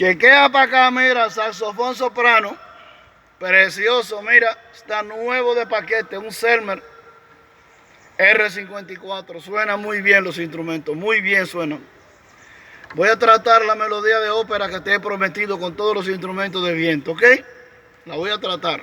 Chequea para acá, mira, saxofón soprano. Precioso, mira, está nuevo de paquete, un Selmer R54. Suena muy bien los instrumentos, muy bien suenan. Voy a tratar la melodía de ópera que te he prometido con todos los instrumentos de viento, ¿ok? La voy a tratar.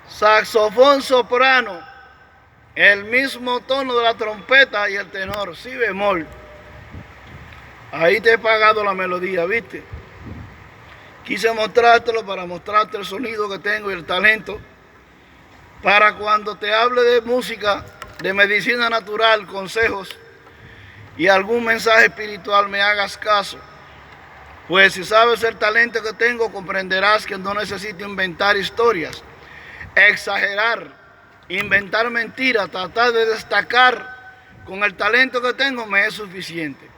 Saxofón soprano, el mismo tono de la trompeta y el tenor, si bemol. Ahí te he pagado la melodía, ¿viste? Quise mostrártelo para mostrarte el sonido que tengo y el talento, para cuando te hable de música, de medicina natural, consejos y algún mensaje espiritual, me hagas caso. Pues si sabes el talento que tengo, comprenderás que no necesito inventar historias, exagerar, inventar mentiras, tratar de destacar. Con el talento que tengo me es suficiente.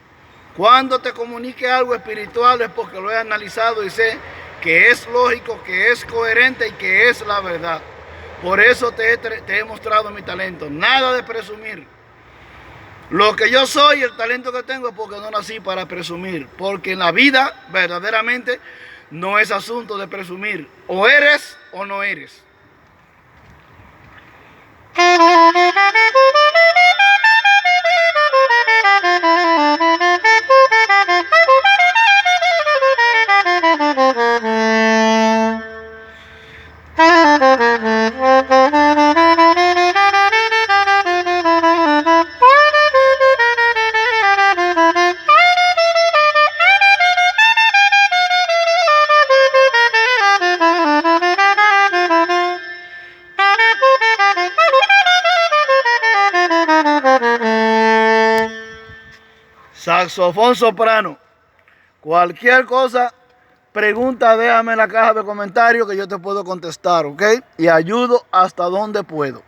Cuando te comunique algo espiritual es porque lo he analizado y sé que es lógico, que es coherente y que es la verdad. Por eso te he mostrado mi talento. Nada de presumir. Lo que yo soy, el talento que tengo, es porque no nací para presumir. Porque en la vida, verdaderamente, no es asunto de presumir. O eres o no eres. Saxofón soprano. Cualquier cosa, pregunta, déjame en la caja de comentarios que yo te puedo contestar, ¿ok? Y ayudo hasta donde puedo.